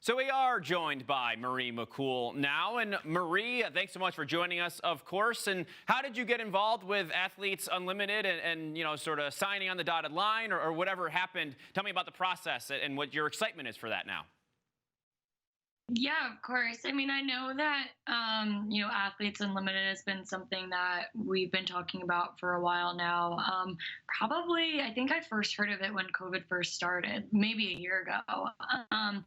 So we are joined by Marie McCool now. And Marie, thanks so much for joining us, of course. And how did you get involved with Athletes Unlimited and sort of signing on the dotted line or whatever happened? Tell me about the process and what your excitement is for that now. Yeah, of course. I mean, I know that, Athletes Unlimited has been something that we've been talking about for a while now. Probably, I think I first heard of it when COVID first started, maybe a year ago. And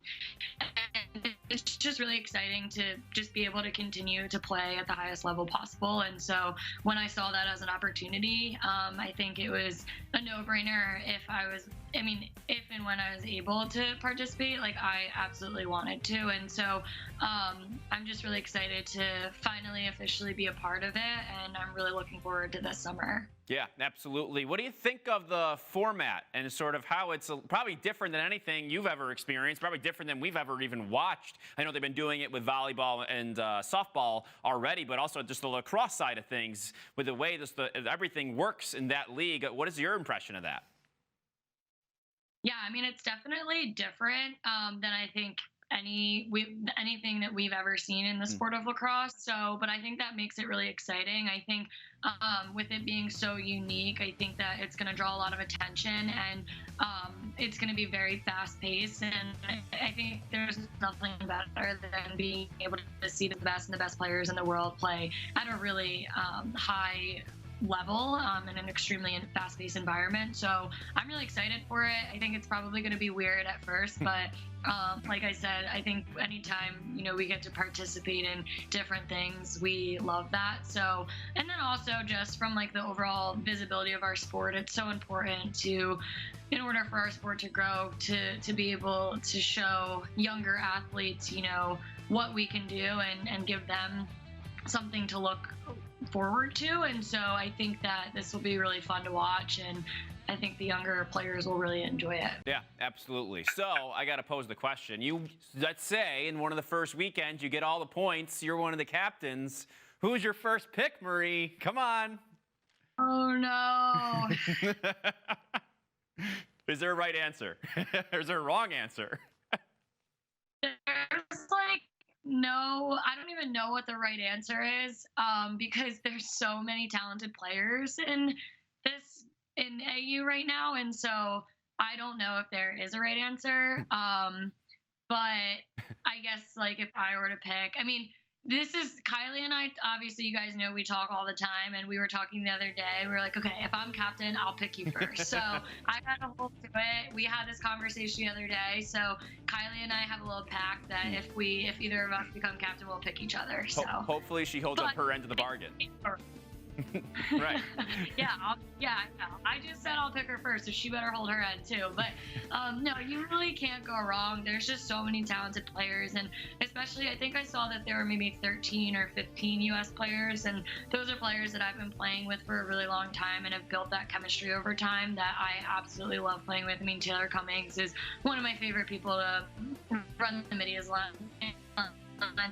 it's just really exciting to just be able to continue to play at the highest level possible. And so when I saw that as an opportunity, I think it was a no-brainer if and when I was able to participate, like I absolutely wanted to. And so I'm just really excited to finally officially be a part of it, and I'm really looking forward to this summer. Yeah, absolutely. What do you think of the format and sort of how it's probably different than anything you've ever experienced, probably different than we've ever even watched? I know they've been doing it with volleyball and softball already, but also just the lacrosse side of things with the way everything works in that league. What is your impression of that? Yeah, I mean, it's definitely different than I think anything that we've ever seen in the sport of lacrosse. So, but I think that makes it really exciting. I think with it being so unique, I think that it's going to draw a lot of attention, and it's going to be very fast paced. And I think there's nothing better than being able to see the best and the best players in the world play at a really high level in an extremely fast-paced environment. So I'm really excited for it. I think it's probably going to be weird at first, but like I said, I think anytime we get to participate in different things, we love that. So, and then also just from like the overall visibility of our sport, it's so important in order for our sport to grow, to be able to show younger athletes what we can do and give them something to look forward to. And so I think that this will be really fun to watch, and I think the younger players will really enjoy it. Yeah, absolutely. So I got to pose the question. Let's say in one of the first weekends, you get all the points, you're one of the captains. Who's your first pick, Marie? Come on. Oh, no. Is there a right answer? Or is there a wrong answer? No, I don't even know what the right answer is because there's so many talented players in AU right now. And so I don't know if there is a right answer. But I guess like if I were to pick, I mean, this is Kylie and I, obviously you guys know we talk all the time, and we were talking the other day. We were like, okay, if I'm captain, I'll pick you first. So I got a hold to it. We had this conversation the other day. So Kylie and I have a little pact that if either of us become captain, we'll pick each other. So hopefully she holds up her end of the bargain. Right. Yeah. I just said I'll pick her first, so she better hold her end too. But no, you really can't go wrong. There's just so many talented players, and especially I think I saw that there were maybe 13 or 15 U.S. players, and those are players that I've been playing with for a really long time and have built that chemistry over time that I absolutely love playing with. I mean, Taylor Cummings is one of my favorite people to run the Midias lines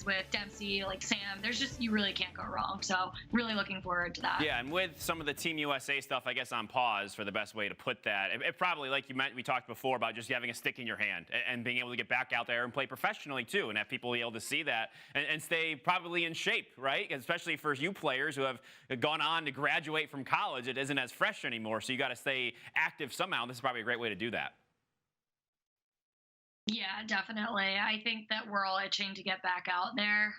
with, Dempsey, like Sam. There's just, you really can't go wrong. So really looking forward to that. Yeah, and with some of the Team USA stuff, I guess on pause for the best way to put that. It probably, like we talked before about just having a stick in your hand and being able to get back out there and play professionally too, and have people be able to see that and stay probably in shape, right? Especially for you players who have gone on to graduate from college, it isn't as fresh anymore, so you got to stay active somehow. This is probably a great way to do that. Yeah, definitely. I think that we're all itching to get back out there.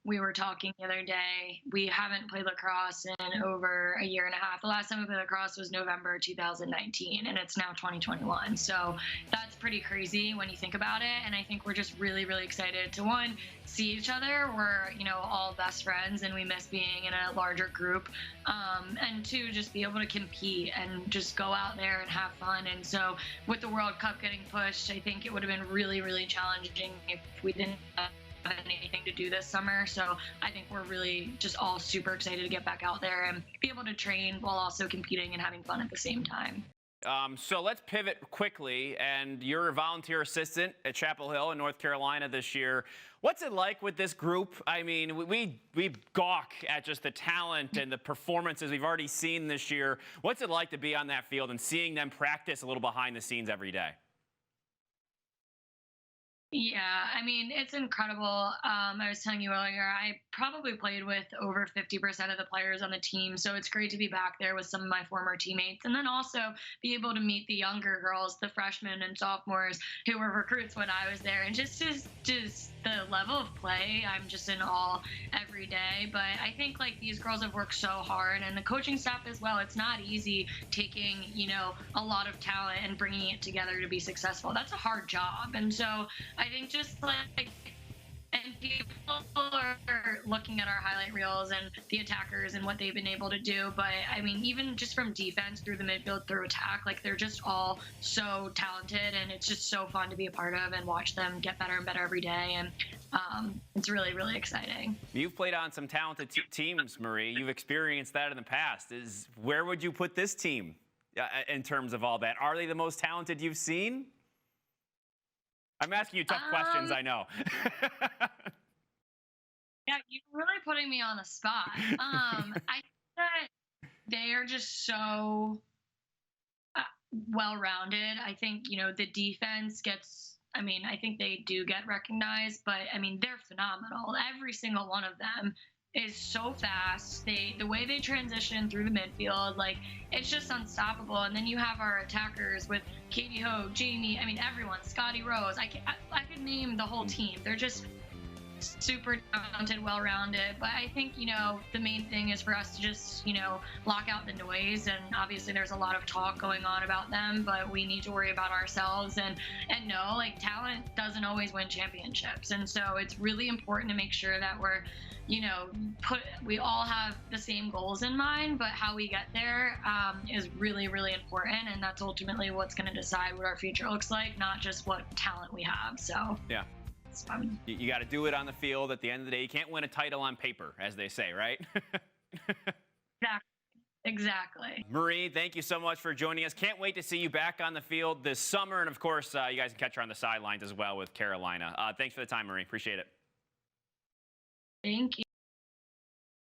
We were talking the other day. We haven't played lacrosse in over a year and a half. The last time we played lacrosse was November 2019, and it's now 2021. So that's pretty crazy when you think about it. And I think we're just really, really excited to, one, see each other. We're, all best friends, and we miss being in a larger group. And two, just be able to compete and just go out there and have fun. And so with the World Cup getting pushed, I think it would have been really, really challenging if we didn't have anything to do this summer. So I think we're really just all super excited to get back out there and be able to train while also competing and having fun at the same time. So let's pivot quickly, and you're a volunteer assistant at Chapel Hill in North Carolina this year. What's it like with this group? I mean, we gawk at just the talent and the performances we've already seen this year. What's it like to be on that field and seeing them practice a little behind the scenes every day? Yeah, I mean, it's incredible. I was telling you earlier, I probably played with over 50% of the players on the team. So it's great to be back there with some of my former teammates and then also be able to meet the younger girls, the freshmen and sophomores who were recruits when I was there. And just the level of play, I'm just in awe every day. But I think like these girls have worked so hard and the coaching staff as well. It's not easy taking, a lot of talent and bringing it together to be successful. That's a hard job. And so I think just like, and people are looking at our highlight reels and the attackers and what they've been able to do. But I mean, even just from defense through the midfield through attack, like they're just all so talented, and it's just so fun to be a part of and watch them get better and better every day. And it's really, really exciting. You've played on some talented teams, Marie. You've experienced that in the past. Where would you put this team in terms of all that? Are they the most talented you've seen? I'm asking you tough questions, I know. Yeah, you're really putting me on the spot. I think that they are just so well-rounded. I think, the defense gets, I mean, I think they do get recognized, but I mean, they're phenomenal. Every single one of them is so fast. The way they transition through the midfield, like it's just unstoppable. And then you have our attackers with Katie Ho, Jamie, I mean everyone, Scotty Rose. I could name the whole team. They're just super talented, well-rounded. But I think, the main thing is for us to just, lock out the noise. And obviously there's a lot of talk going on about them, but we need to worry about ourselves and know like talent doesn't always win championships. And so it's really important to make sure that we're, we all have the same goals in mind, but how we get there is really, really important. And that's ultimately what's going to decide what our future looks like, not just what talent we have. So yeah. You got to do it on the field. At the end of the day, you can't win a title on paper, as they say, right? Exactly. Marie, thank you so much for joining us. Can't wait to see you back on the field this summer. And, of course, you guys can catch her on the sidelines as well with Carolina. Thanks for the time, Marie. Appreciate it. Thank you.